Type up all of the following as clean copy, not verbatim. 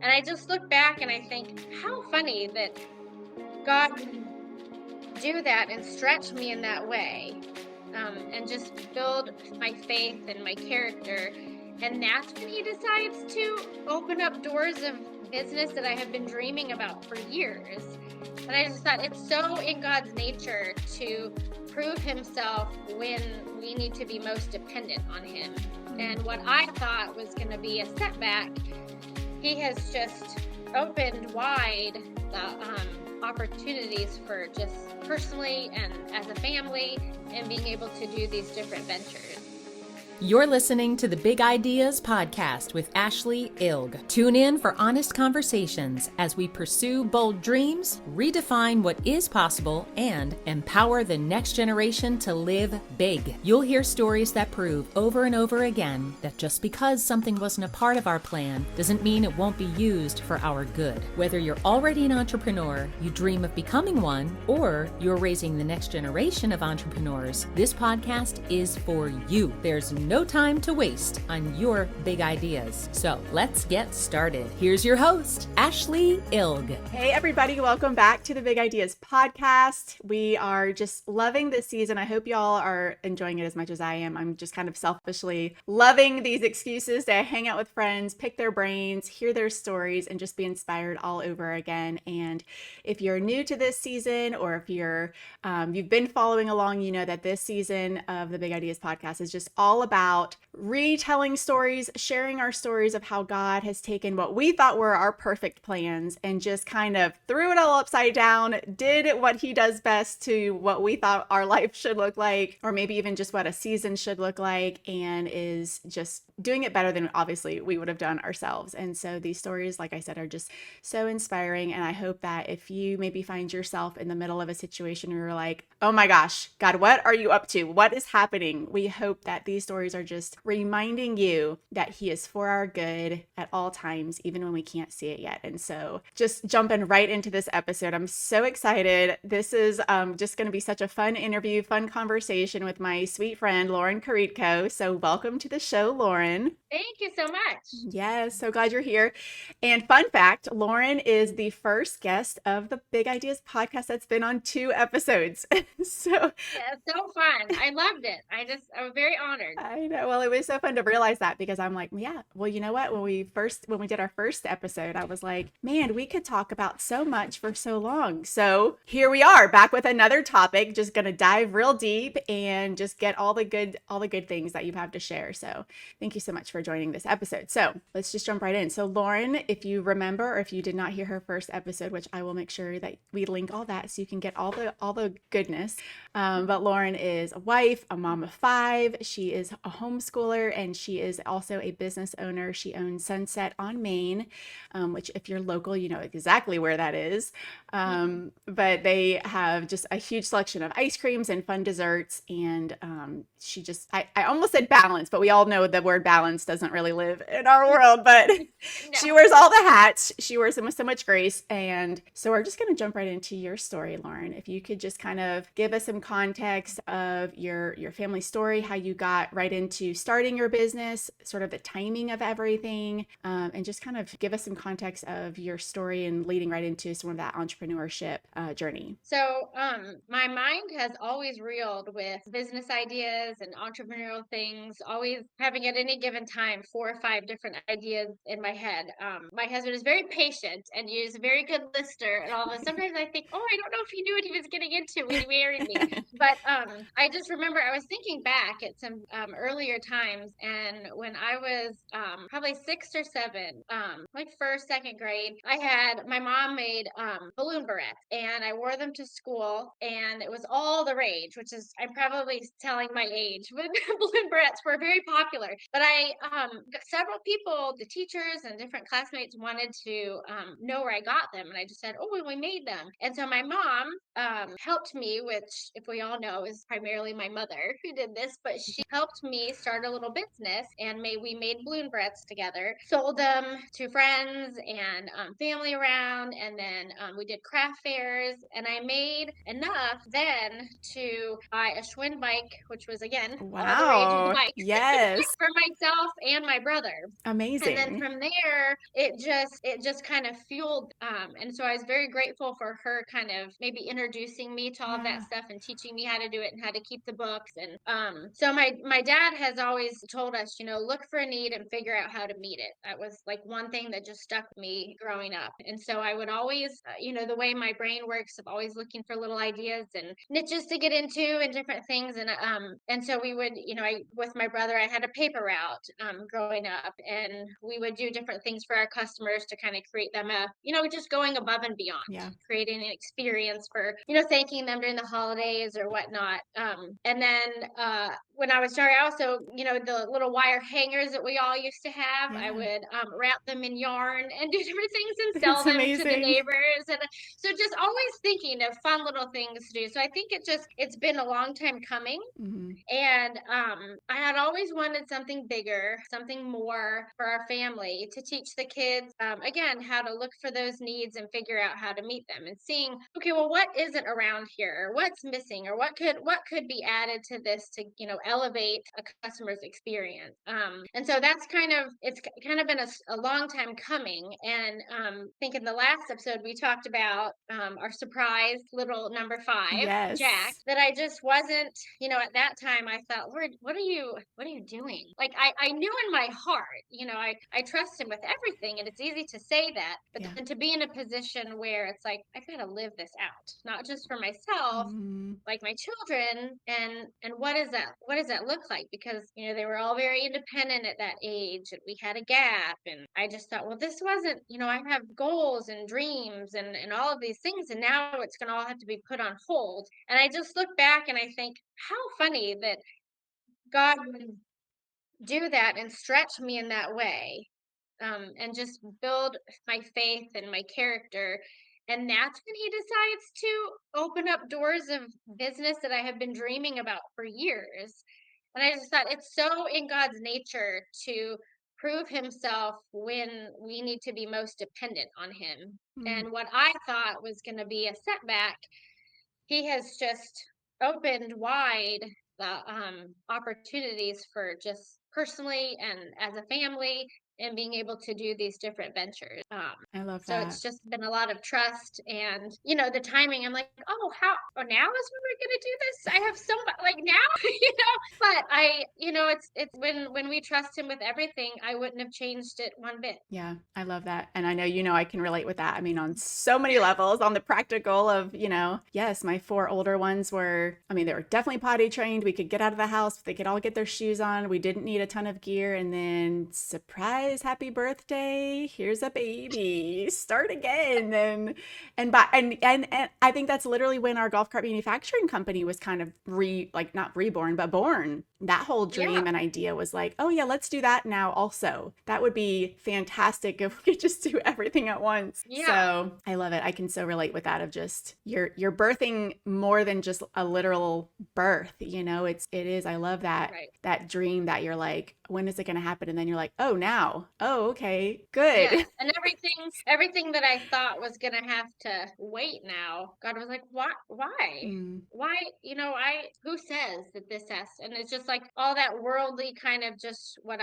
And I just look back and I think, how funny that God can do that and stretch me in that way, and just build my faith and my character. And that's when he decides to open up doors of business that I have been dreaming about for years. And I just thought it's so in God's nature to prove himself when we need to be most dependent on him. And what I thought was going to be a setback, he has just opened wide the opportunities for just personally and as a family and being able to do these different ventures. You're listening to the Big Ideas Podcast with Ashlee Ilg. Tune in for honest conversations as we pursue bold dreams, redefine what is possible, and empower the next generation to live big. You'll hear stories that prove over and over again that just because something wasn't a part of our plan doesn't mean it won't be used for our good. Whether you're already an entrepreneur, you dream of becoming one, or you're raising the next generation of entrepreneurs, this podcast is for you. There's no time to waste on your big ideas. So let's get started. Here's your host, Ashlee Ilg. Hey everybody, welcome back to the Big Ideas Podcast. We are just loving this season. I hope y'all are enjoying it as much as I am. I'm just kind of selfishly loving these excuses to hang out with friends, pick their brains, hear their stories, and just be inspired all over again. And if you're new to this season, or if you've been following along, you know that this season of the Big Ideas Podcast is just all about retelling stories, sharing our stories of how God has taken what we thought were our perfect plans and just kind of threw it all upside down, did what he does best to what we thought our life should look like, or maybe even just what a season should look like, and is just doing it better than obviously we would have done ourselves. And so these stories, like I said, are just so inspiring. And I hope that if you maybe find yourself in the middle of a situation where you're like, oh my gosh, God, what are you up to? What is happening? We hope that these stories are just reminding you that he is for our good at all times, even when we can't see it yet. And so just jumping right into this episode, I'm so excited. This is just going to be such a fun interview, fun conversation with my sweet friend, Lauren Koritko. So welcome to the show, Lauren. Thank you so much. Yes, so glad you're here. And fun fact, Lauren is the first guest of the Big Ideas Podcast that's been on 2 episodes. So yeah, so fun. I loved it. I was very honored. I know. Well, it was so fun to realize that, because I'm like, yeah, well, you know what? When we did our first episode, I was like, man, we could talk about so much for so long. So here we are, back with another topic, just going to dive real deep and just get all the good things that you have to share. So thank you so much for joining this episode. So let's just jump right in. So Lauren, if you remember, or if you did not hear her first episode, which I will make sure that we link all that so you can get all the goodness. But Lauren is a wife, a mom of 5. She is a homeschooler, and she is also a business owner. She owns Sunset on Main, which if you're local, you know exactly where that is. But they have just a huge selection of ice creams and fun desserts. And she just, I almost said balance, but we all know the word balance doesn't really live in our world, but no. She wears all the hats. She wears them with so much grace. And so we're just going to jump right into your story, Lauren. If you could just kind of give us some context of your family story, how you got right into starting your business, sort of the timing of everything, and just kind of give us some context of your story and leading right into some of that entrepreneurship journey. So my mind has always reeled with business ideas and entrepreneurial things, always having at any given time 4 or 5 different ideas in my head. My husband is very patient and he is a very good listener and all of sometimes I think, oh, I don't know if he knew what he was getting into when he married me. But I just remember I was thinking back at some earlier times, and when I was probably 6 or 7, like first, second grade, my mom made balloon barrettes, and I wore them to school, and it was all the rage, which is, I'm probably telling my age, but balloon barrettes were very popular. But several people, the teachers and different classmates, wanted to know where I got them, and I just said, oh, well, we made them. And so my mom helped me, which, if we all know, is primarily my mother who did this, but she helped me start a little business, and we made balloon barrettes together, sold them to friends and family around, and then we did craft fairs, and I made enough then to buy a Schwinn bike, which was, again, all the rage of the bikes. Yes. For myself and my brother. And then Amazing. from there, it just kind of fueled. And so I was very grateful for her kind of maybe introducing me to all of that Yeah. stuff and teaching me how to do it and how to keep the books. And so my dad has always told us, look for a need and figure out how to meet it. That was like one thing that just stuck with me growing up. And so I would always, the way my brain works, of always looking for little ideas and niches to get into and different things. And so we would, I with my brother, I had a paper route growing up, and we would do different things for our customers to kind of create them just going above and beyond, Yeah. creating an experience for, thanking them during the holidays or whatnot. And then when I was starting, I also, the little wire hangers that we all used to have, I Yeah. would wrap them in yarn and do different things and sell That's them to the amazing. neighbors. And so just always thinking of fun little things to do. So I think it's been a long time coming. Hmm. And I had always wanted something bigger, something more for our family to teach the kids, again, how to look for those needs and figure out how to meet them and seeing, okay, well, what isn't around here? Or what's missing? Or what could be added to this to, elevate a customer's experience? And so it's kind of been a long time coming. And I think in the last episode, we talked about our surprise little number 5, Jack, Yes. that I just wasn't, at that time I thought, Lord, what are you doing? Like I knew in my heart, I trust him with everything, and it's easy to say that, but Yeah. then to be in a position where it's like I gotta live this out, not just for myself, Hmm. like my children, and what does that look like? Because they were all very independent at that age, and we had a gap, and I just thought, well, this wasn't, I have goals and dreams and all of these things, and now it's going to all have to be put on hold. And I just look back and I think, how funny that God would do that and stretch me in that way, and just build my faith and my character. And that's when he decides to open up doors of business that I have been dreaming about for years. And I just thought it's so in God's nature to prove himself when we need to be most dependent on him. Mm. And what I thought was going to be a setback, he has just opened wide the opportunities for just personally and as a family and being able to do these different ventures. I love So that. it's just been a lot of trust and, the timing. I'm like, oh, now is when we're going to do this. I have so much like now, but it's when we trust him with everything, I wouldn't have changed it one bit. Yeah, I love that. And I know, I can relate with that. I mean, on so many levels, on the practical of, yes, my 4 older ones were, I mean, they were definitely potty trained. We could get out of the house. They could all get their shoes on. We didn't need a ton of gear. And then surprise, happy birthday. Here's a baby. Start again. And I think that's literally when our golf cart manufacturing company was kind of not reborn, but born. That whole Yeah. dream and idea was like, oh yeah, let's do that now also. That would be fantastic if we could just do everything at once. Yeah. So I love it. I can so relate with that of just you're birthing more than just a literal birth. It is. I love Right. that dream that you're like, when is it going to happen? And then you're like, oh, now. Oh, okay, Yes, good. and everything that I thought was gonna have to wait now, God was like, "Why? Why? Mm, Why? Who says that this has?" And it's just like all that worldly kind of just what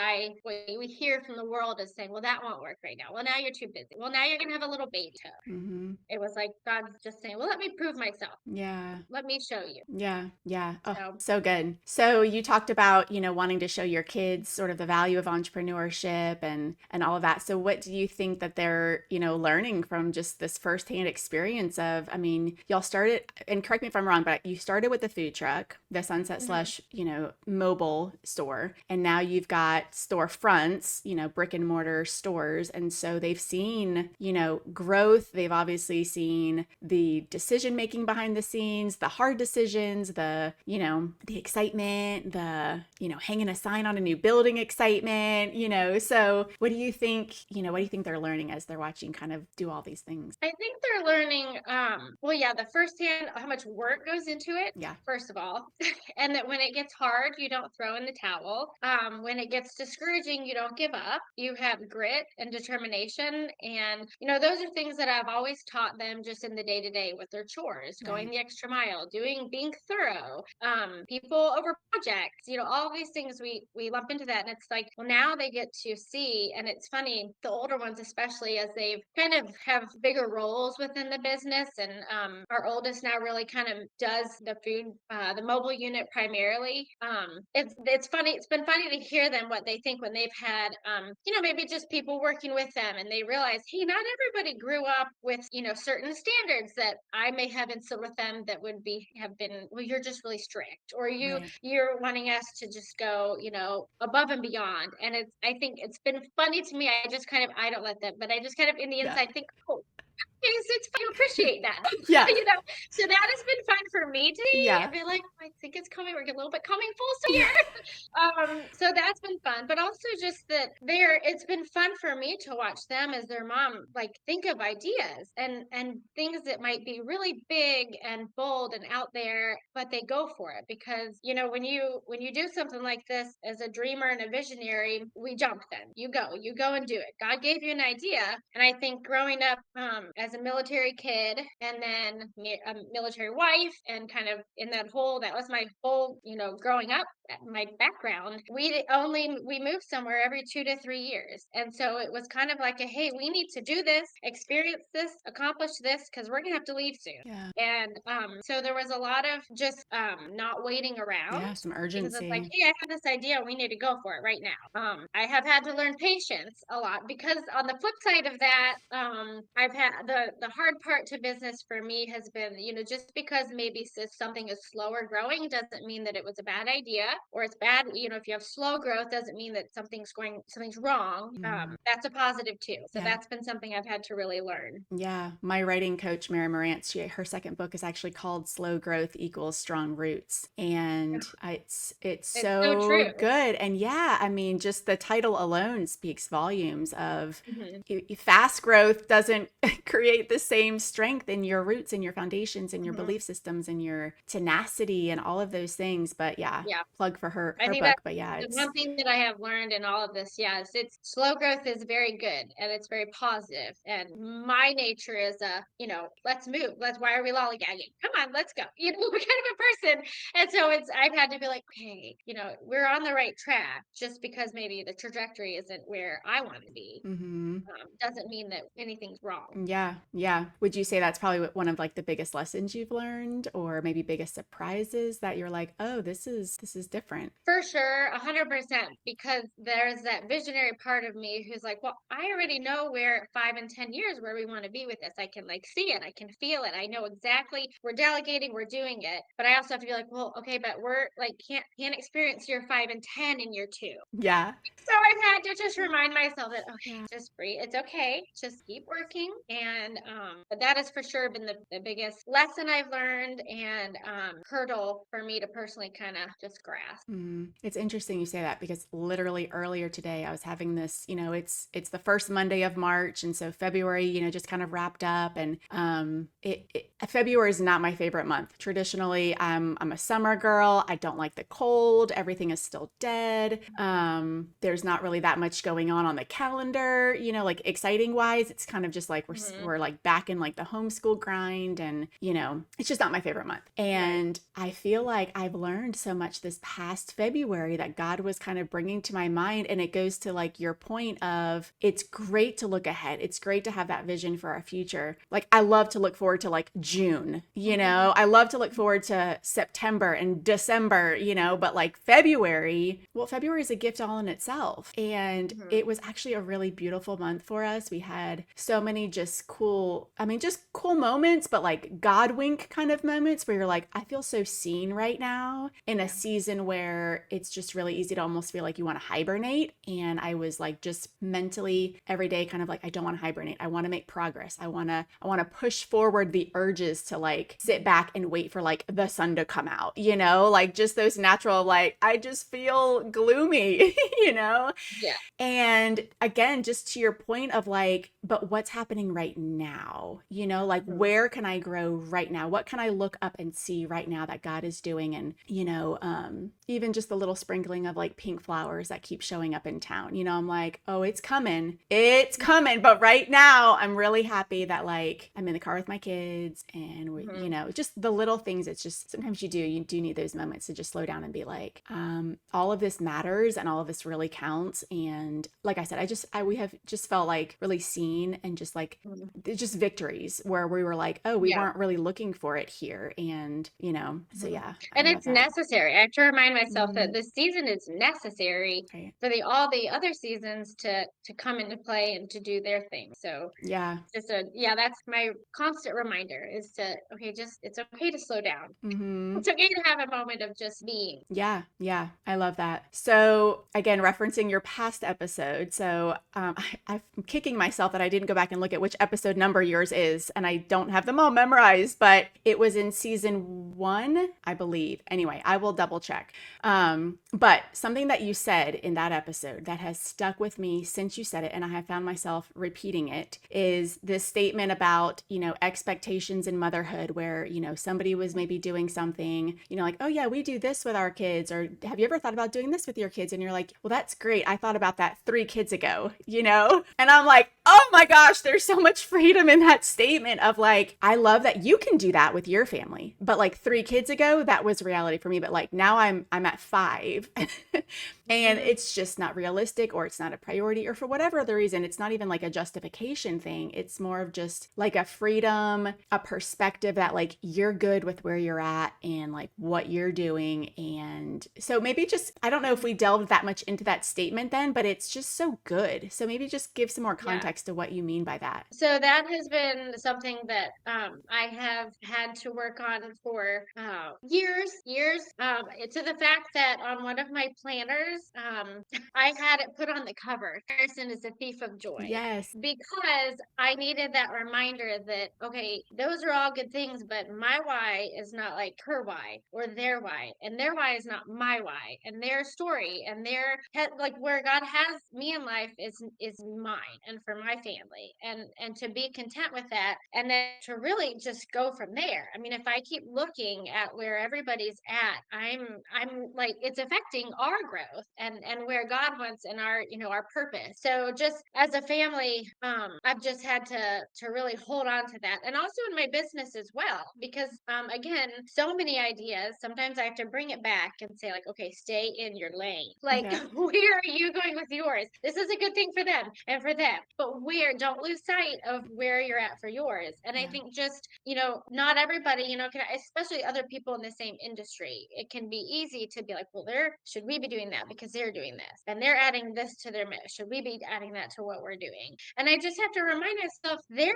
we hear from the world is saying, "Well, that won't work right now. Well, now you're too busy. Well, now you're gonna have a little baby." hmm. It was like God's just saying, "Well, let me prove myself. Yeah. Let me show you." Yeah, yeah. Oh, So so good. So you talked about, wanting to show your kids sort of the value of entrepreneurship and all of that. So what do you think that they're, learning from just this firsthand experience of, I mean, y'all started, and correct me if I'm wrong, but you started with the food truck, the Sunset mhm. Slush, mobile store, and now you've got storefronts, brick and mortar stores. And so they've seen, growth. They've obviously seen the decision making behind the scenes, the hard decisions, the excitement, hanging a sign on a new building excitement, So what do you think they're learning as they're watching kind of do all these things? I think they're learning, well, yeah, the firsthand how much work goes into it, Yeah. first of all, and that when it gets hard, you don't throw in the towel. When it gets discouraging, you don't give up. You have grit and determination. And, those are things that I've always taught them just in the day to day with their chores, going Right. the extra mile, being thorough, people over projects, all these things we lump into that. And it's like, well, now they get to see, and it's funny, the older ones, especially as they've kind of have bigger roles within the business. And our oldest now really kind of does the food, the mobile unit primarily. It's funny. It's been funny to hear them, what they think when they've had, maybe just people working with them, and they realize, hey, not everybody grew up with, certain standards that I may have instilled with them that would have been, well, you're just really strict, or Right. you're wanting us to just go, above and beyond. And I think it's been funny to me. I don't let them, but I just kind of in the Yeah. inside think, oh, it's fun to appreciate that. Yeah. So that has been fun for me to see Yeah. and be like, I think it's coming. We're a little bit coming full here. So that's been fun, but also just that it's been fun for me to watch them as their mom, like, think of ideas and things that might be really big and bold and out there, but they go for it because, when you do something like this as a dreamer and a visionary, we jump then. You go and do it. God gave you an idea. And I think growing up, as a military kid and then a military wife, and kind of in that was my whole, growing up, my background, we moved somewhere every 2 to 3 years. And so it was kind of like hey, we need to do this, experience this, accomplish this, because we're gonna have to leave soon. Yeah. And so there was a lot of just not waiting around, Yeah. Some because it's like, urgency. hey, I have this idea, we need to go for it right now. I have had to learn patience a lot, because on the flip side of that, I've had the hard part to business for me has been, just because maybe something is slower growing doesn't mean that it was a bad idea, or it's bad. If you have slow growth, doesn't mean that something's wrong. Mm. That's a positive too. So Yeah. that's been something I've had to really learn. Yeah, my writing coach, Mary Morantz, her second book is actually called "Slow Growth Equals Strong Roots," and it's It's so true. so good. And yeah, I mean, just the title alone speaks volumes of fast growth doesn't create the same strength in your roots and your foundations and your belief systems and your tenacity and all of those things. But yeah, Yeah. plug for her I think book. that's But yeah, the it's one thing that I have learned in all of this. Yes, it's slow growth is very good and it's very positive. And my nature is, let's move. Why are we lollygagging? Come on, let's go. We're kind of a person. And so I've had to be like, okay, we're on the right track. Just because maybe the trajectory isn't where I want to be, mhm. doesn't mean that anything's wrong. Yeah, yeah. Would you say that's probably one of like the biggest lessons you've learned, or maybe biggest surprises that you're like, oh, this is different? For sure, 100%, because there's that visionary part of me who's like, well, I already know where 5 and 10 years where we want to be with this. I can see it, I can feel it, I know exactly. We're delegating, we're doing it, but I also have to be like, well, okay, but we're like can't experience year 5 and 10 in year 2. Yeah, So I've had to just remind myself that, okay, yeah. just breathe. It's okay. Just keep working. And but that has for sure been the biggest lesson I've learned, and hurdle for me to personally kind of just grasp. It's interesting you say that because literally earlier today I was having this, it's the first Monday of March, and so February, just kind of wrapped up, and February is not my favorite month. Traditionally, I'm a summer girl. I don't like the cold. Everything is still dead. There's not really that much going on the calendar, like exciting wise. It's kind of just like we're like back in like the homeschool grind, and it's just not my favorite month. And I feel like I've learned so much this past February that God was kind of bringing to my mind. And it goes to like your point of, it's great to look ahead. It's great to have that vision for our future. Like I love to look forward to like June, I love to look forward to September and December, but like February is a gift all in itself. And it was actually a really beautiful month for us. We had so many just cool moments, but like God wink kind of moments where you're like, I feel so seen right now in a season where it's just really easy to almost feel like you want to hibernate. And I was like, just mentally every day kind of like, I don't want to hibernate. I want to make progress. I want to push forward the urges to like sit back and wait for like the sun to come out, like just those natural, like, I just feel gloomy, Yeah. And again, just to your point of like, but what's happening right right now? You know, like where can I grow right now? What can I look up and see right now that God is doing? And, you know, even just the little sprinkling of like pink flowers that keep showing up in town, you know, I'm like, oh, it's coming. It's coming. But right now, I'm really happy that like I'm in the car with my kids and, we, you know, just the little things. It's just sometimes you do need those moments to just slow down and be like, all of this matters and all of this really counts. And like I said, we have just felt like really seen and just like just victories where we were like, oh, we weren't really looking for it here. And, you know, so yeah, I And love it's that. necessary. I have to remind myself that this season is necessary Right. for all the other seasons to come into play and to do their thing. So Yeah. just that's my constant reminder is to, okay, just, it's okay to slow down. Mm-hmm. It's okay to have a moment of just being. Yeah, yeah, I love that. So, again, referencing your past episode. So, I'm kicking myself that I didn't go back and look at which episode number yours is, and I don't have them all memorized, but it was in season 1, I believe. Anyway, I will double check. But something that you said in that episode that has stuck with me since you said it, and I have found myself repeating it, is this statement about, you know, expectations in motherhood, where, you know, somebody was maybe doing something, you know, like, oh yeah, we do this with our kids, or have you ever thought about doing this with your kids? And you're like, well, that's great. I thought about that 3 kids ago, you know? And I'm like, oh my gosh, there's so much freedom in that statement of like, I love that you can do that with your family. But like 3 kids ago, that was reality for me. But like now I'm at 5 and it's just not realistic, or it's not a priority, or for whatever other reason, it's not even like a justification thing. It's more of just like a freedom, a perspective that like you're good with where you're at and like what you're doing. And so maybe just, I don't know if we delved that much into that statement then, but it's just so good. So maybe just give some more context to what you mean by that. So that has been something that I have had to work on for years. To the fact that on one of my planners, I had it put on the cover, "Harrison is a thief of joy," Yes. because I needed that reminder that, okay, those are all good things, but my why is not like her why or their why, and their why is not my why, and their story and their like where God has me in life is mine and for my family, and to be content with that, and then to really just go from there. I mean, if I keep looking at where everybody's at, I'm like, it's affecting our growth and where God wants and our, you know, our purpose. So just as a family, I've just had to really hold on to that, and also in my business as well, because again, so many ideas. Sometimes I have to bring it back and say like, okay, stay in your lane. Like, Yeah. where are you going with yours? This is a good thing for them and for them, but where? Don't lose sight of where you're at for yours. And I Yeah. think just, you know, not everybody, you know, can, especially other people in the same industry, it can be easy to be like, well, should we be doing that because they're doing this and they're adding this to their mix? Should we be adding that to what we're doing? And I just have to remind myself they're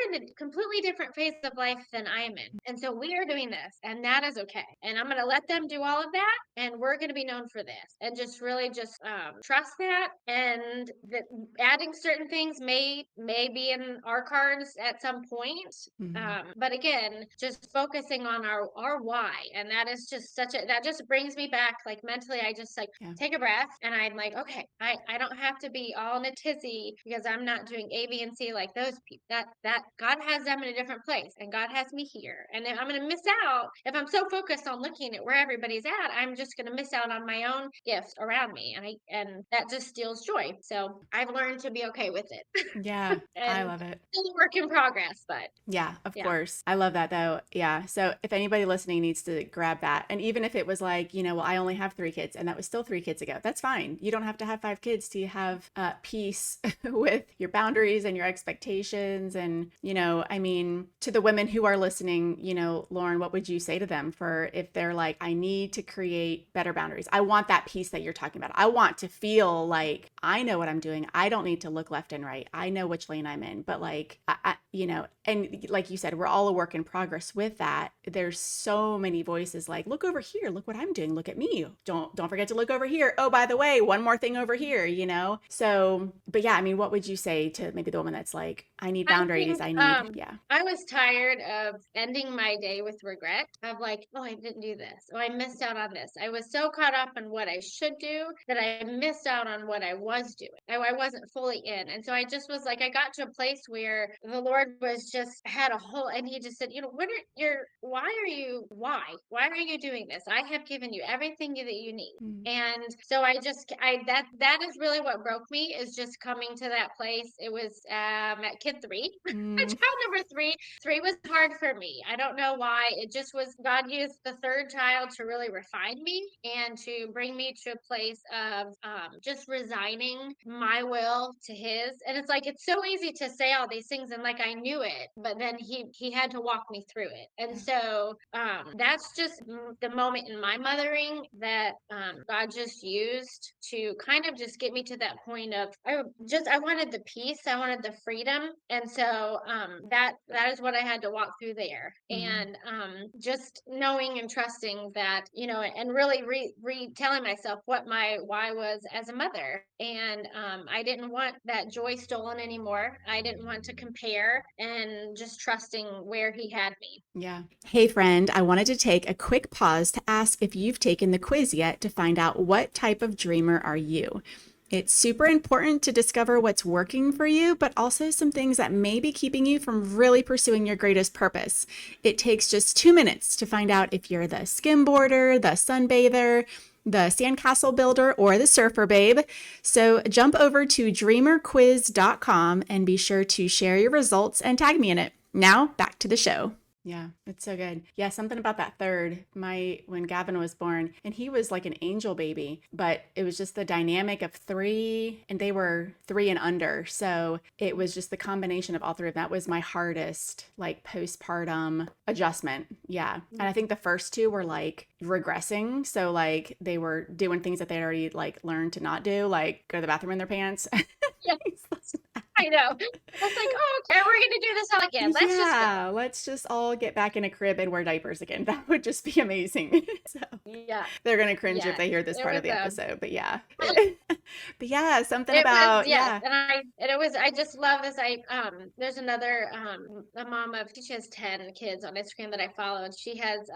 in a completely different phase of life than I am in. And so we are doing this, and that is okay. And I'm going to let them do all of that, and we're going to be known for this. And just really just trust that, and that adding certain things may be in our cards at some point. Mhm. But again, just focusing on our why, and that is just that just brings me back, like mentally. I just like Yeah. take a breath, and I'm like, okay, I don't have to be all in a tizzy because I'm not doing A, B, and C like those people. That God has them in a different place, and God has me here, and then I'm going to miss out if I'm so focused on looking at where everybody's at. I'm just going to miss out on my own gifts around me, and that just steals joy. So I've learned to be okay with it, Yeah. I and love it. still a work in progress, but Yeah, of yeah. course. I love that though. Yeah. So if anybody listening needs to grab that, and even if it was like, you know, well, I only have 3 kids and that was still 3 kids ago, that's fine. You don't have to have 5 kids to have peace with your boundaries and your expectations. And, you know, I mean, to the women who are listening, you know, Lauren, what would you say to them for if they're like, I need to create better boundaries? I want that peace that you're talking about. I want to feel like I know what I'm doing. I don't need to look left and right. I know which lane I'm in, but like, you know, and like you said, we're all a work in progress with that. There's so many voices like, look over here, look what I'm doing, look at me. Don't forget to look over here. Oh, by the way, one more thing over here, you know? So, but yeah, I mean, what would you say to maybe the woman that's like, I need I boundaries. think I need, yeah. I was tired of ending my day with regret of like, oh, I didn't do this. Oh, I missed out on this. I was so caught up in what I should do that I missed out on what I was doing. I wasn't fully in. And so I just was like, I got to a place where the Lord Lord was just had a whole, and he just said, why are you doing this? I have given you everything that you need. Mm. And so that is really what broke me, is just coming to that place. It was at kid 3, Mm. child number 3. 3 was hard for me. I don't know why. It just was, God used the third child to really refine me and to bring me to a place of just resigning my will to his. And it's like, it's so easy to say all these things and like I knew it, but then he had to walk me through it. And Yeah. so that's just the moment in my mothering that God just used to kind of just get me to that point of I wanted the peace, I wanted the freedom. And so that is what I had to walk through there. Mm. And just knowing and trusting that, and really retelling myself what my why was as a mother. And I didn't want that joy stolen anymore. I didn't want to compare, and just trusting where he had me. Yeah. Hey, friend, I wanted to take a quick pause to ask if you've taken the quiz yet to find out what type of dreamer are you. It's super important to discover what's working for you, but also some things that may be keeping you from really pursuing your greatest purpose. It takes just 2 minutes to find out if you're the skimboarder, the sunbather, the sandcastle builder, or the surfer babe. So jump over to dreamerquiz.com and be sure to share your results and tag me in it. Now back to the show. Yeah, it's so good. Yeah, something about that third. When Gavin was born, and he was like an angel baby, but it was just the dynamic of 3, and they were 3 and under. So it was just the combination of all 3 of them. That was my hardest like postpartum adjustment. Yeah. And I think the first 2 were like regressing. So like they were doing things that they'd already like learned to not do, like go to the bathroom in their pants. Yeah. I know. I was like, oh, okay, we're going to do this all again. Let's just all get back in a crib and wear diapers again. That would just be amazing. So Yeah. they're going to cringe if Yeah. they hear this It part of was the episode, but yeah. But yeah, something it was, about, yes. yeah. I just love this. There's another, a mom of, she has 10 kids on Instagram that I follow, and she has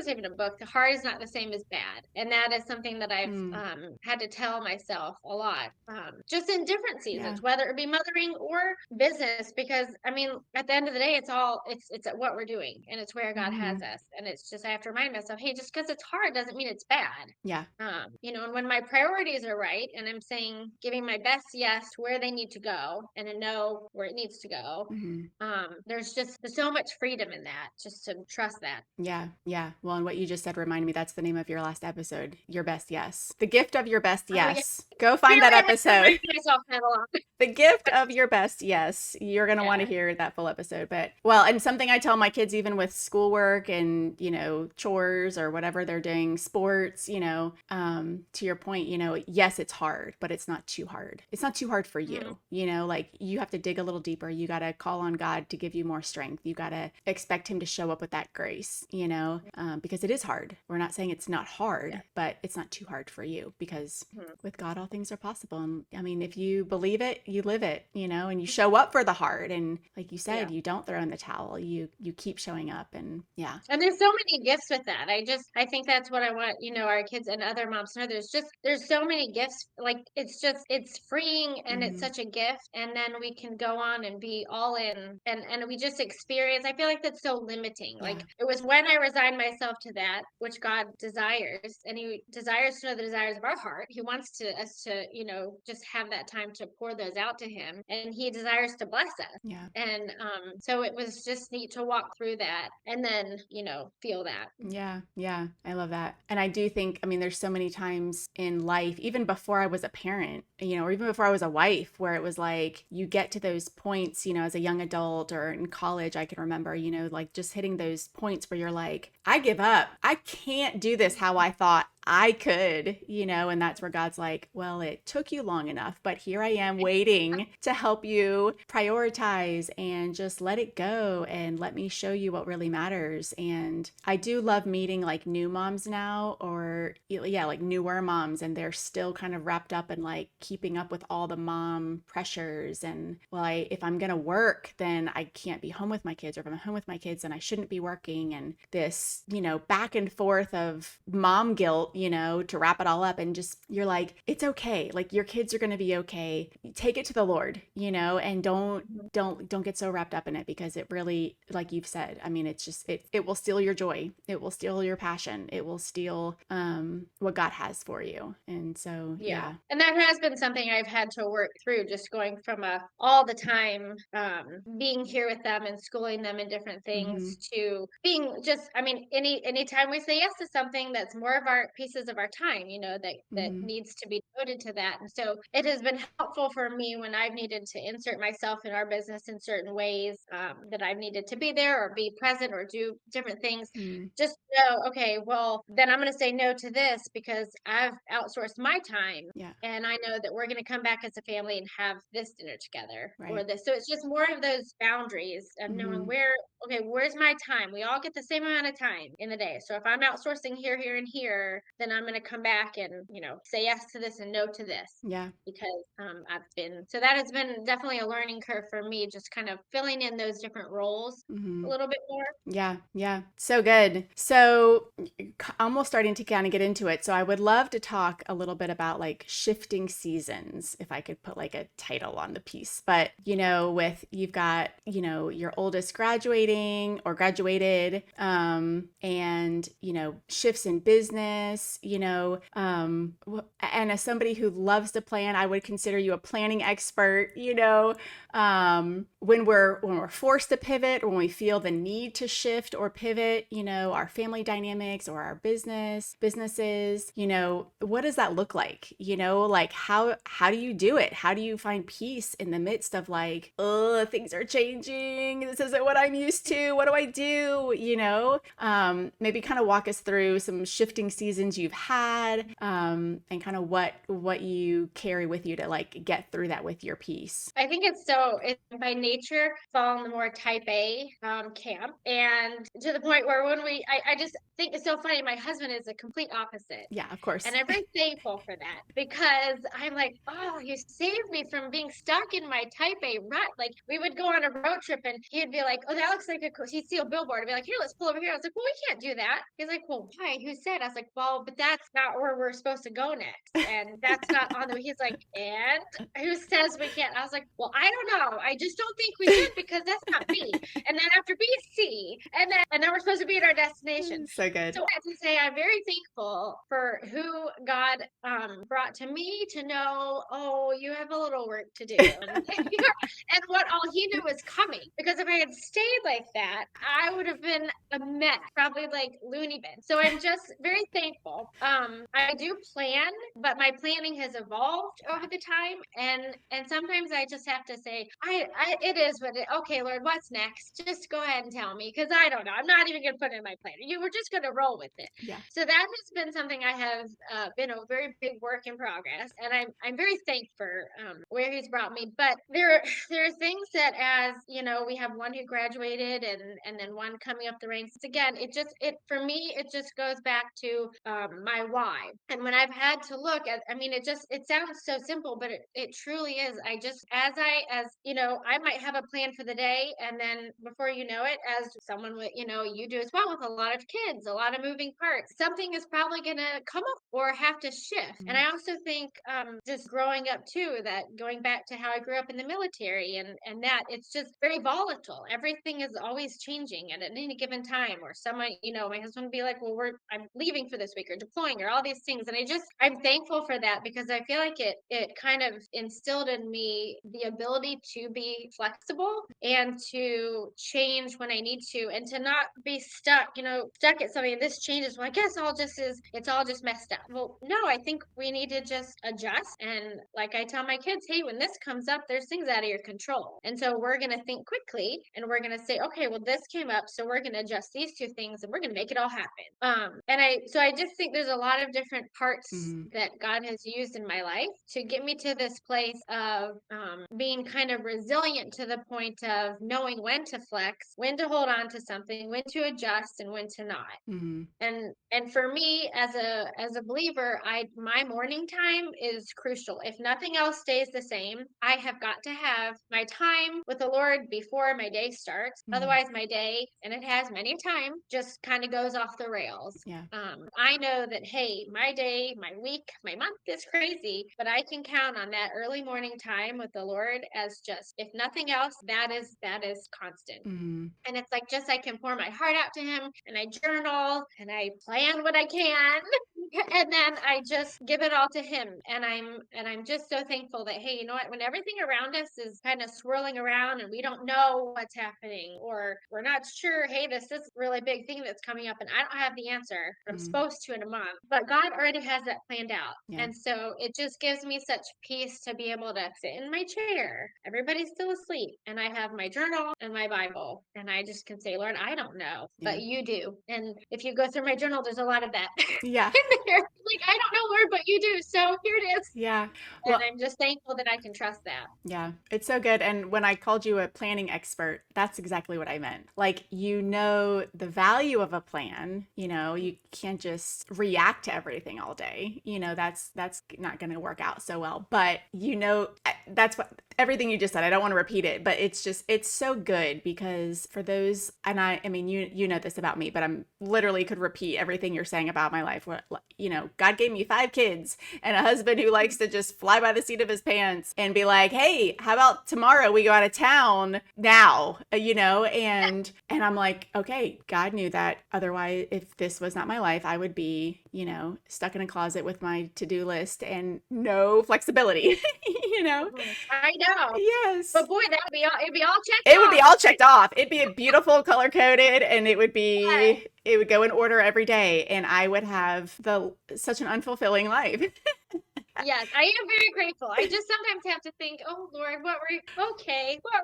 even a book, The Hard is Not the Same as Bad. And that is something that I've, Mm, had to tell myself a lot, just in different yeah. seasons, whether it be mothering or business, because I mean, at the end of the day, it's at what we're doing, and it's where God has Mhm. us. And it's just, I have to remind myself, hey, just because it's hard doesn't mean it's bad. Yeah. And when my priorities are right, and I'm saying, giving my best yes to where they need to go and a no where it needs to go, Mhm. there's so much freedom in that, just to trust that. Yeah. Yeah. Well, and what you just said reminded me, that's the name of your last episode, Your Best Yes. The gift of your best Oh yeah, yes. Go find that really, I have to episode. remind myself that a lot. The gift of your best yes. You're going to want to Yeah. hear that full episode. But well, and something I tell my kids, even with schoolwork and chores or whatever they're doing, sports, to your point, yes, it's hard, but it's not too hard. It's not too hard for Mhm. you. Like you have to dig a little deeper. You got to call on God to give you more strength. You got to expect him to show up with that grace, because it is hard. We're not saying it's not hard, Yeah. but it's not too hard for you, because Mhm. with God all things are possible. And I mean, if you believe it, you live it, and you show up for the hard, and like you said, Yeah. you don't throw in the towel. You keep showing up. And yeah. And there's so many gifts with that. I think that's what I want, our kids and other moms to know. There's so many gifts. Like, it's freeing, and it's Hmm. such a gift. And then we can go on and be all in, and we just experience. I feel like that's so limiting. Yeah. Like, it was when I resigned myself to that, which God desires, and he desires to know the desires of our heart. He wants us to, just have that time to pour those out to him, and he desires to bless us. Yeah. And so it was just neat to walk through that, and then, feel that. Yeah, yeah, I love that. And I do think, I mean, there's so many times in life, even before I was a parent, or even before I was a wife, where it was like you get to those points, as a young adult or in college, I can remember, like just hitting those points where you're like, I give up. I can't do this how I thought I could, and that's where God's like, well, it took you long enough, but here I am waiting to help you prioritize and just let it go and let me show you what really matters. And I do love meeting like new moms now, or yeah, like newer moms, and they're still kind of wrapped up in like keeping up with all the mom pressures. And well, if I'm going to work, then I can't be home with my kids, or if I'm home with my kids, then I shouldn't be working. And this, back and forth of mom guilt, to wrap it all up. And just, you're like, it's okay. Like, your kids are going to be okay. Take it to the Lord, and don't get so wrapped up in it, because it really, like you've said, I mean, it's just, it will steal your joy. It will steal your passion. It will steal what God has for you. And so, Yeah. yeah. And that has been something I've had to work through, just going from all the time being here with them and schooling them in different Mm-hmm. things to being just, I mean, anytime we say yes to something that's more of our pieces of our time, that Mm-hmm. needs to be devoted to that. And so it has been helpful for me when I've needed to insert myself in our business in certain ways, that I've needed to be there or be present or do different things. Mm-hmm. Just know, okay, well, then I'm going to say no to this because I've outsourced my time. Yeah. And I know that we're going to come back as a family and have this dinner together or Right. this. So it's just more of those boundaries of knowing Mm-hmm. okay, where's my time? We all get the same amount of time in the day. So if I'm outsourcing here, here, and here, then I'm going to come back and, say yes to this and no to this Yeah. because so that has been definitely a learning curve for me, just kind of filling in those different roles a Mm-hmm. little bit more. Yeah, yeah. So good. So almost starting to kind of get into it. So I would love to talk a little bit about like shifting seasons, if I could put like a title on the piece. But, with you've got, your oldest graduating or graduated, and, shifts in business, and as somebody who loves to plan, I would consider you a planning expert, when we're forced to pivot, or when we feel the need to shift or pivot, our family dynamics or our businesses, what does that look like? Like, how do you do it? How do you find peace in the midst of like, oh, things are changing, this isn't what I'm used to, what do I do? Maybe kind of walk us through some shifting seasons you've had, and kind of what you carry with you to like get through that with your peace. I think it's by nature fall in the more type A camp, and to the point where I just think it's so funny. My husband is a complete opposite. Yeah, of course. And I'm very thankful for that because I'm like, oh, you saved me from being stuck in my type A rut. Like, we would go on a road trip and he'd be like, oh, that looks like he'd see a billboard. I'd be like, here, let's pull over here. I was like, well, we can't do that. He's like, well, why? Who said? I was like, well, but that's not where we're supposed to go next. And that's not on the, he's like, and who says we can't? I was like, well, I don't know. I just don't think we should because that's not B. And then after B is C. And then we're supposed to be at our destination. So good. So I have to say, I'm very thankful for who God brought to me to know, oh, you have a little work to do. And what all he knew was coming. Because if I had stayed like that, I would have been a mess, probably like loony bin. So I'm just very thankful. I do plan, but my planning has evolved over the time. And sometimes I just have to say, it is what okay, Lord, what's next? Just go ahead and tell me, because I don't know. I'm not even going to put it in my plan. You were just going to roll with it. Yeah. So that has been something I have been a very big work in progress, and I'm very thankful for where He's brought me. But there are things that, as we have one who graduated, and then one coming up the ranks. Again, it for me it just goes back to my why. And when I've had to look at, I mean, it sounds so simple, but it truly is. I just I might have a plan for the day, and then before you know it, as someone with you do as well, with a lot of kids, a lot of moving parts, something is probably going to come up or have to shift. And I also think just growing up too, that going back to how I grew up in the military, and that it's just very volatile. Everything is always changing, and at any given time, or someone, my husband would be like, well, I'm leaving for this week or deploying or all these things. And I'm thankful for that, because I feel like it kind of instilled in me the ability to be flexible and to change when I need to, and to not be stuck at something. This changes. Well, I guess it's all just messed up. Well, no, I think we need to just adjust. And like I tell my kids, hey, when this comes up, there's things out of your control. And so we're going to think quickly, and we're going to say, okay, well, this came up, so we're going to adjust these two things, and we're going to make it all happen. So I just think there's a lot of different parts Mm-hmm. that God has used in my life to get me to this place of being kind of resilient, to the point of knowing when to flex, when to hold on to something, when to adjust, adjust and when to not. Mm-hmm. And for me as a believer, my morning time is crucial. If nothing else stays the same, I have got to have my time with the Lord before my day starts. Mm-hmm. Otherwise my day, and it has many a time, just kind of goes off the rails. Yeah. I know that, hey, my day, my week, my month is crazy, but I can count on that early morning time with the Lord as just, if nothing else, that is constant. Mm-hmm. And it's like, just I can pour my heart out to him, and I journal and I plan what I can. And then I just give it all to him. And I'm just so thankful that, hey, you know what, when everything around us is kind of swirling around and we don't know what's happening, or we're not sure, hey, this is a really big thing that's coming up and I don't have the answer, but I'm Mm-hmm. supposed to in a month. But God already has that planned out. Yeah. And so it just gives me such peace to be able to sit in my chair. Everybody's still asleep. And I have my journal and my Bible. And I just can say, Lord, I don't know, Yeah. but you do. And if you go through my journal, there's a lot of that Yeah. in there. Like, I don't know, Lord, but you do. So here it is. Yeah. And Well, I'm just thankful that I can trust that. yeah, it's so good. And when I called you a planning expert, that's exactly what I meant. Like, you know, the value of a plan, you know, you can't just react to everything all day. You know, that's not going to work out so well. But, you know, that's what everything you just said. I don't want to repeat it, but it's so good because for those, and I mean, you know this about me, but I'm literally could repeat everything you're saying about my life. You know, God gave me 5 kids and a husband who likes to just fly by the seat of his pants and be like, hey, how about tomorrow we go out of town now, you know? And I'm like, okay, God knew that. Otherwise, if this was not my life, I would be, you know, stuck in a closet with my to-do list and no flexibility, you know? I know. Yes. But boy, it'd be all checked It would be off. all checked off. It'd be a beautiful color coded and Yes. it would go in order every day and I would have such an unfulfilling life. Yes, I am very grateful. I just sometimes have to think, oh Lord, what were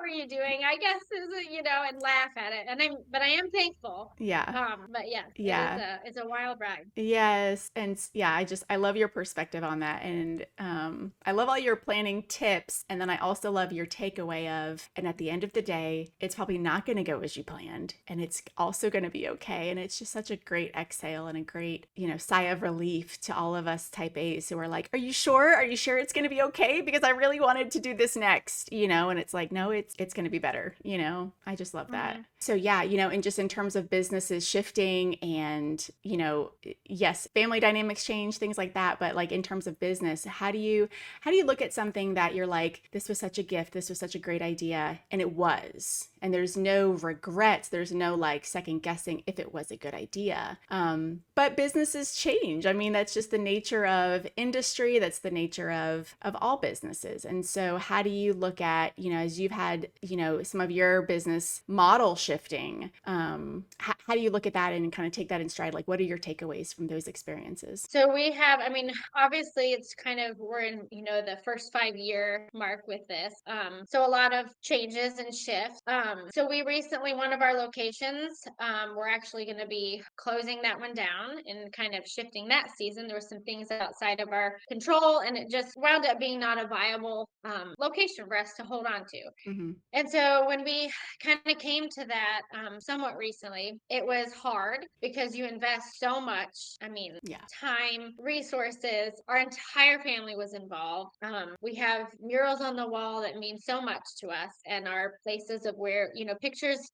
you doing? I guess and laugh at it. But I am thankful. Yeah. But yes, Yeah. it's a wild ride. Yes. And yeah, I love your perspective on that. And I love all your planning tips. And then I also love your takeaway of, and at the end of the day, it's probably not going to go as you planned. And it's also going to be okay. And it's just such a great exhale and a great, you know, sigh of relief to all of us type A's who are like, are you sure? Are you sure it's going to be okay? Because I really wanted to do this next, you know? And it's like, no, it's going to be better. You know, I just love that. Mm-hmm. So yeah, you know, and just in terms of businesses shifting and, you know, yes, family dynamics change, things like that. But like in terms of business, how do you look at something that you're like, this was such a gift, this was such a great idea, and it was, and there's no regrets, there's no like second guessing if it was a good idea. But businesses change. I mean, that's just the nature of industry. That's the nature of all businesses. And so how do you look at, you know, as you've had, you know, some of your business model shifting, how do you look at that and kind of take that in stride? Like, what are your takeaways from those experiences? So I mean, obviously it's we're in, the first 5-year mark with this. So a lot of changes and shifts. So we recently, one of our locations, we're actually going to be closing that one down and kind of shifting that season. There were some things outside of our control and it just wound up being not a viable location for us to hold on to. Mm-hmm. And so when we kind of came to that somewhat recently, it was hard because you invest so much. I mean, Yeah. time, resources. Our entire family was involved. We have murals on the wall that mean so much to us, and our places of where,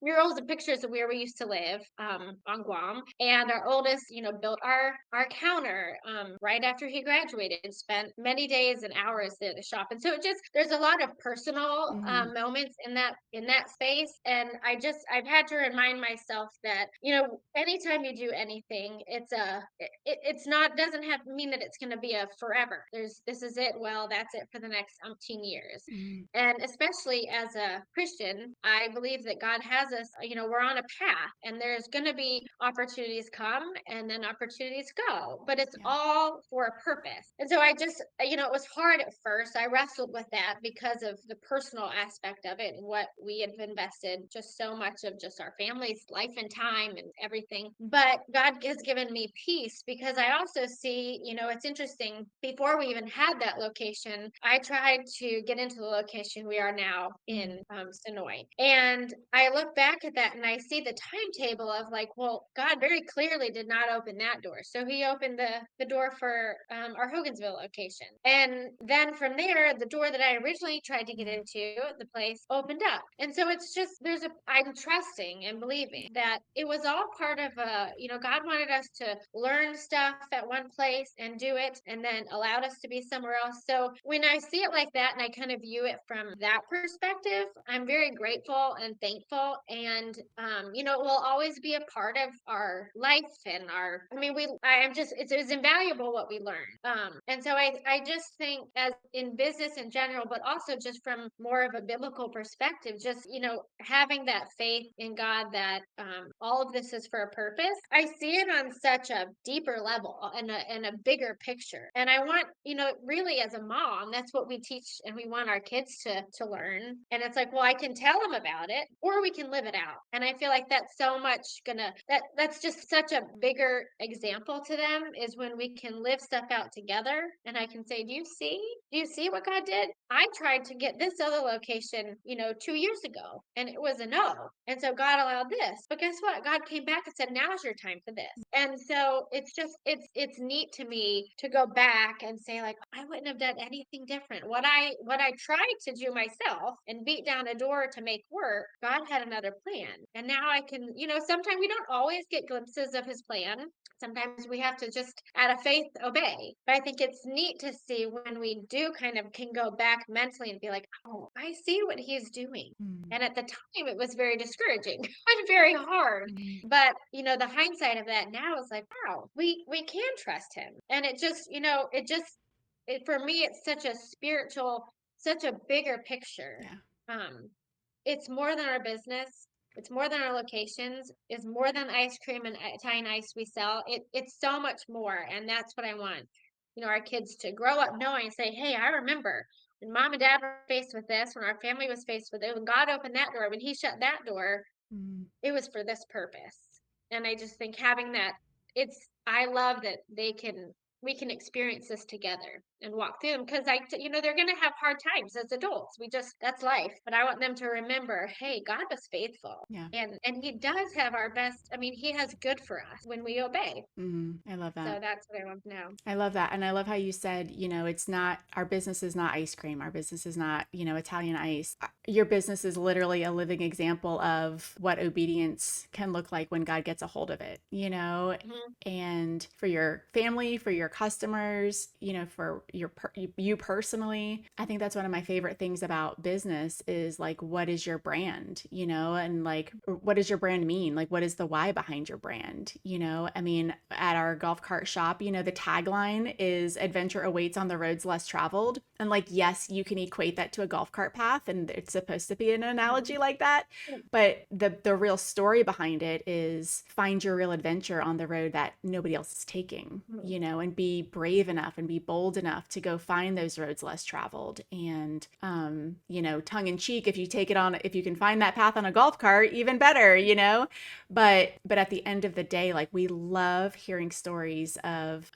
murals and pictures of where we used to live on Guam. And our oldest, built our counter right after he graduated and spent many days and hours at the shop. And so there's a lot of personal Mm-hmm. moments in that space. And I've had to remind myself that, anytime you do anything, it's not, doesn't have to mean that it's going to be a forever. This is it. Well, that's it for the next umpteen years. Mm-hmm. And especially as a Christian, I believe that God has us, we're on a path and there's going to be opportunities come and then opportunities go, but it's Yeah. all for a purpose. And so I just, it was hard at first. I wrestled with that because of the personal aspect of it and what we had invested just so much of just our family's life and time time and everything. But God has given me peace because I also see, it's interesting. Before we even had that location, I tried to get into the location we are now in Sonoy. And I look back at that and I see the timetable of like, well, God very clearly did not open that door. So he opened the door for our Hogansville location. And then from there, the door that I originally tried to get into, the place opened up. And so it's just, I'm trusting and believing that it was all part of God wanted us to learn stuff at one place and do it and then allowed us to be somewhere else. So when I see it like that and I kind of view it from that perspective, I'm very grateful and thankful. And, it will always be a part of our life and it's invaluable what we learn. And so I just think as in business in general, but also just from more of a biblical perspective, just, having that faith in God that all of this is for a purpose. I see it on such a deeper level and a bigger picture. And I want, really as a mom, that's what we teach and we want our kids to learn. And it's like, well, I can tell them about it or we can live it out. And I feel like that's so much that's just such a bigger example to them is when we can live stuff out together. And I can say, do you see what God did? I tried to get this other location, 2 years ago and it was a no. And so God allowed this. But guess what? God came back and said, now's your time for this. And so it's neat to me to go back and say, like, I wouldn't have done anything different. What I tried to do myself and beat down a door to make work, God had another plan. And now I can, sometimes we don't always get glimpses of his plan. Sometimes we have to just, out of faith, obey. But I think it's neat to see when we do kind of can go back mentally and be like, oh, I see what he's doing. And at the time, it was very discouraging and very hard. But, the hindsight of that now is like, wow, we can trust him. And it just, for me, it's such a spiritual, such a bigger picture. Yeah. It's more than our business. It's more than our locations. It's more than ice cream and Italian ice we sell. It's so much more. And that's what I want, our kids to grow up knowing and say, hey, I remember when mom and dad were faced with this, when our family was faced with it, when God opened that door, when he shut that door, it was for this purpose. And I just think having that, I love that we can experience this together and walk through them because they're going to have hard times as adults. That's life. But I want them to remember, hey, God was faithful. Yeah. And he does have our best. I mean, he has good for us when we obey. I love that. So that's what I want to know. I love that. And I love how you said, it's not, our business is not ice cream. Our business is not, Italian ice. Your business is literally a living example of what obedience can look like when God gets a hold of it, and for your family, for your customers, for you personally. I think that's one of my favorite things about business is like, what is your brand, and like, what does your brand mean? Like, what is the why behind your brand? I mean, at our golf cart shop, the tagline is adventure awaits on the roads less traveled. And like, yes, you can equate that to a golf cart path and it's supposed to be an analogy like that. But the real story behind it is find your real adventure on the road that nobody else is taking, and be brave enough and be bold enough to go find those roads less traveled. And, tongue in cheek, if you can find that path on a golf cart, even better, but at the end of the day, like we love hearing stories of,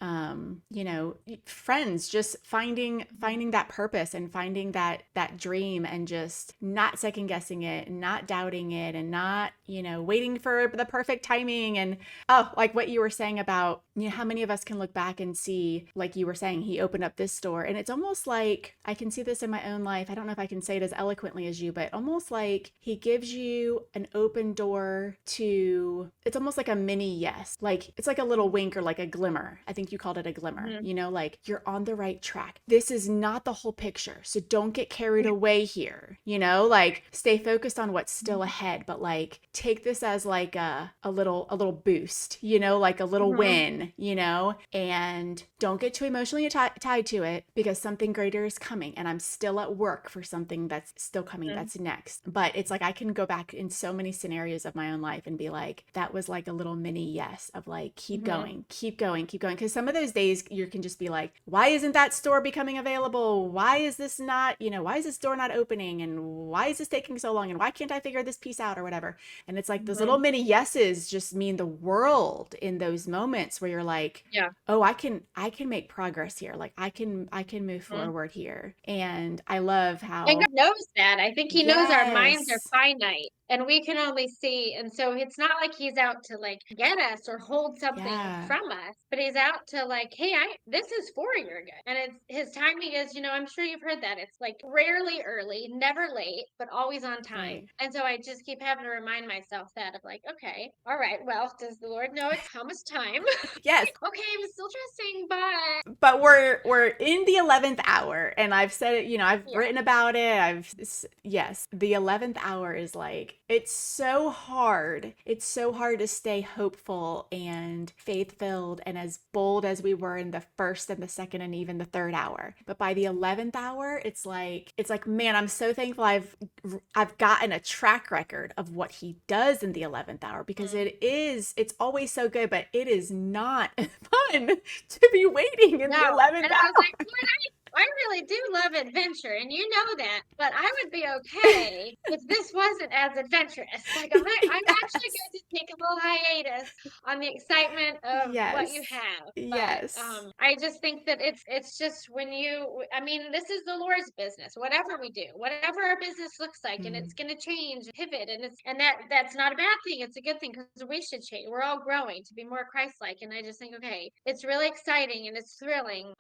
friends just finding that purpose and finding that dream and just not second guessing it and not doubting it and not, waiting for the perfect timing. And like what you were saying about, how many of us can look back and see, like you were saying, he opened up this door and it's almost like I can see this in my own life. I don't know if I can say it as eloquently as you, but almost like he gives you an open door to, it's almost like a mini yes. Like it's like a little wink or like a glimmer. I think you called it a glimmer, like you're on the right track. This is not the whole picture. So don't get carried away here, like stay focused on what's still ahead, but like take this as like a little boost, like a little win, on, and don't get too emotionally tied to it, because something greater is coming, and I'm still at work for something that's still coming, that's next. But it's like I can go back in so many scenarios of my own life and be like, that was like a little mini yes of like, keep going, keep going, keep going. Because some of those days you can just be like, why isn't that store becoming available? Why is this not, why is this door not opening? And why is this taking so long? And why can't I figure this piece out or whatever? And it's like those little mini yeses just mean the world in those moments where you're like, Yeah. oh, I can make progress here. Like I can move forward here. And I love And how, God knows that. I think he knows our minds are yes, finite and we can only see. And so it's not like he's out to like get us or hold something yeah, from us, but he's out to like, hey, this is for your good. And it's his timing is, I'm sure you've heard that. It's like rarely early, never late, but always on time. right. And so I just keep having to remind myself that of like, okay, all right, well, does the Lord know it's how much time? Yes, Okay, I'm still trusting, but but we're in the 11th hour, and I've said it, I've yeah. written about it. Yes, the 11th hour is like, it's so hard to stay hopeful and faith filled and as bold as we were in the first and the second and even the third hour. But by the 11th hour, it's like, man, I'm so thankful I've gotten a track record of what he does in the 11th hour, because it's always so good, but it is not fun to be waiting in the No, 11th and I was like, hour. "Lord, I really do love adventure, and you know that, but I would be okay if this wasn't as adventurous. Like, I'm actually Yes. going to take a little hiatus on the excitement of what you Yes. have." But Yes. I just think that it's just I mean, this is the Lord's business. Whatever we do, whatever our business looks like, and Mm. it's going to change, pivot, and that's not a bad thing. It's a good thing because we should change. We're all growing to be more Christ-like, and I just think, okay, it's really exciting and it's thrilling.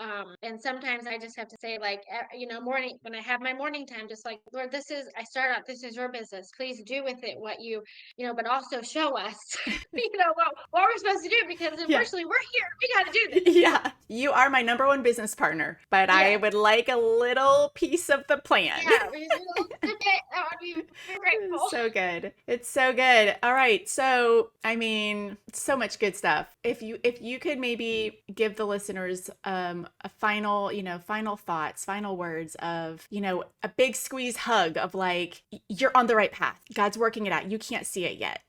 And sometimes I just have to say, like, morning when I have my morning time, just like, Lord, I start out, this is your business. Please do with it what but also show us, what we're supposed to do because Yeah. unfortunately we're here. We got to do this. Yeah. You are my number one business partner, but I Yes. would like a little piece of the plan. Yeah. We just a little snippet. That would be very grateful. So good. It's so good. All right. So, I mean, so much good stuff. If you could maybe give the listeners a final thoughts, final words of, a big squeeze hug of like, you're on the right path. God's working it out. You can't see it yet,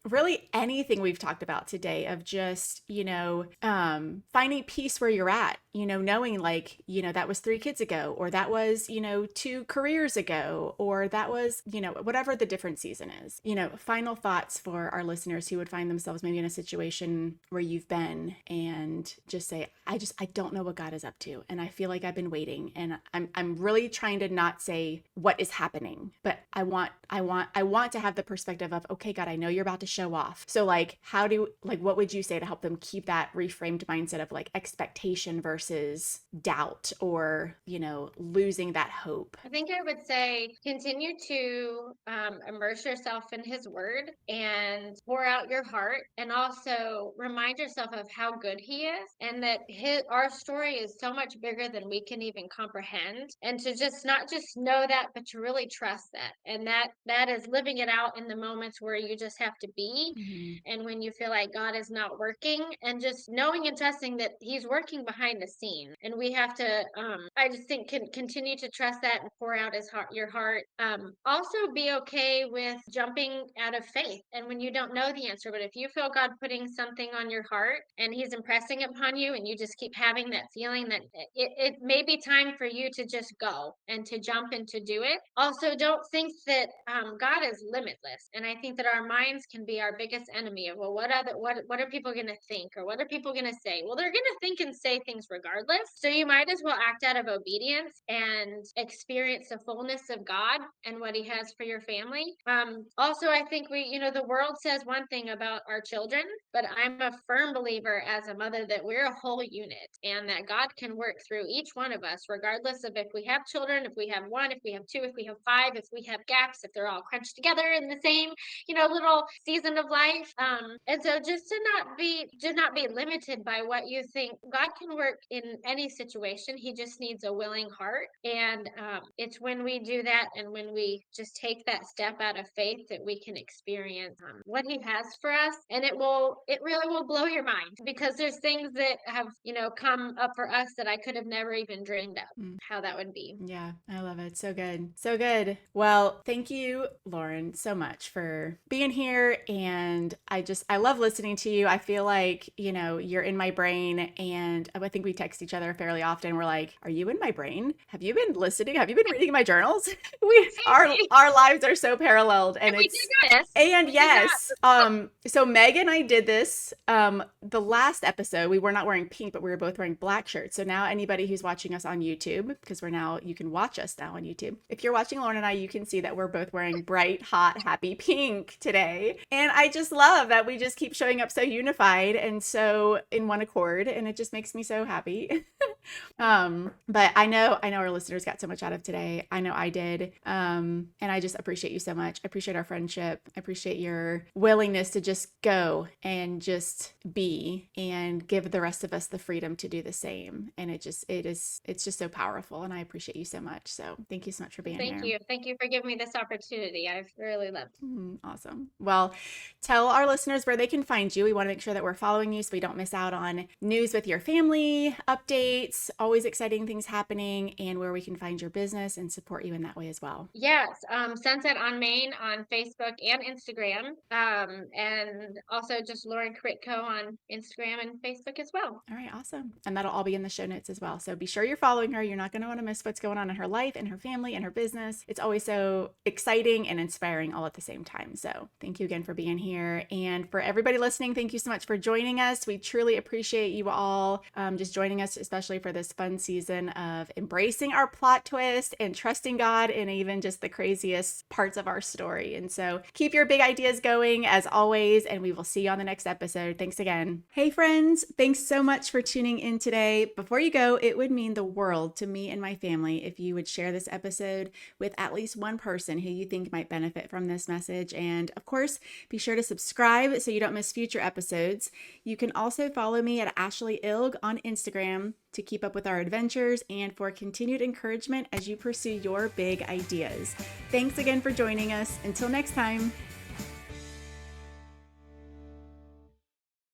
really anything we've talked about today of just, finding peace where you're at, knowing like, that was 3 kids ago, or that was, 2 careers ago, or that was, whatever the different season is. Final thoughts for our listeners who would find themselves maybe in a situation where you've been and just say, I don't know what God is up to. And I feel like I've been waiting, and I'm really trying to not say what is happening, but I want to have the perspective of, okay, God, I know you're about to show off. So like, what would you say to help them keep that reframed mindset of like expectation versus doubt, or, losing that hope? I think I would say continue to immerse yourself in his word and pour out your heart, and also remind yourself of how good he is, and that our story is so much bigger than we can even comprehend, and to just not just know that, but to really trust that. And that is living it out in the moments where you just have to be, Mhm. and when you feel like God is not working, and just knowing and trusting that he's working behind the scene. And we have to I just think continue to trust that and pour out your heart. Also be okay with jumping out of faith and when you don't know the answer, but if you feel God putting something on your heart and he's impressing it upon you, and you just keep having that feeling that it may be time for you to just go and to jump and to do it. Also, don't think that God is limitless, and I think that our minds can be our biggest enemy. Of, well, what are people going to think, or what are people going to say? Well, they're going to think and say things regardless, so you might as well act out of obedience and experience the fullness of God and what he has for your family. Also, I think the world says one thing about our children, but I'm a firm believer as a mother that we're a whole unit, and that God can work through each one of us, regardless of if we have children, if we have one, if we have two, if we have five, if we have gaps, if they're all crunched together in the same, little normal season of life. And so just to not be limited by what you think. God can work in any situation. He just needs a willing heart. And it's when we do that and when we just take that step out of faith that we can experience what he has for us. And it really will blow your mind, because there's things that have, come up for us that I could have never even dreamed of how that would be. Yeah, I love it. So good. So good. Well, thank you, Lauren, so much for being here. And I love listening to you. I feel like, you're in my brain, and I think we text each other fairly often. We're like, are you in my brain? Have you been listening? Have you been reading my journals? Our lives are so paralleled, and We it's, did this. and yes, so Meg and I did this, the last episode. We were not wearing pink, but we were both wearing black shirts. So now anybody who's watching us on YouTube, because you can watch us now on YouTube. If you're watching Lauren and I, you can see that we're both wearing bright, hot, happy pink today. And I just love that we just keep showing up so unified and so in one accord. And it just makes me so happy. But I know our listeners got so much out of today. I know I did. And I just appreciate you so much. I appreciate our friendship. I appreciate your willingness to just go and just be and give the rest of us the freedom to do the same. And it's just so powerful. And I appreciate you so much. So thank you so much for being here. Thank you. Thank you for giving me this opportunity. I've really loved it. Awesome. Well, tell our listeners where they can find you. We want to make sure that we're following you so we don't miss out on news with your family, updates, always exciting things happening, and where we can find your business and support you in that way as well. Yes, Sunset on Main on Facebook and Instagram, and also just Lauren Koritko on Instagram and Facebook as well. All right, awesome. And that'll all be in the show notes as well. So be sure you're following her. You're not going to want to miss what's going on in her life and her family and her business. It's always so exciting and inspiring all at the same time. So thank you again for being here. And for everybody listening, thank you so much for joining us. We truly appreciate you all just joining us, especially for this fun season of embracing our plot twist and trusting God in even just the craziest parts of our story. And so keep your big ideas going as always, and we will see you on the next episode. Thanks again. Hey friends, thanks so much for tuning in today. Before you go, it would mean the world to me and my family if you would share this episode with at least one person who you think might benefit from this message. And of course, be sure to subscribe so you don't miss future episodes. You can also follow me at Ashlee Ilg on Instagram to keep up with our adventures and for continued encouragement as you pursue your big ideas. Thanks again for joining us. Until next time.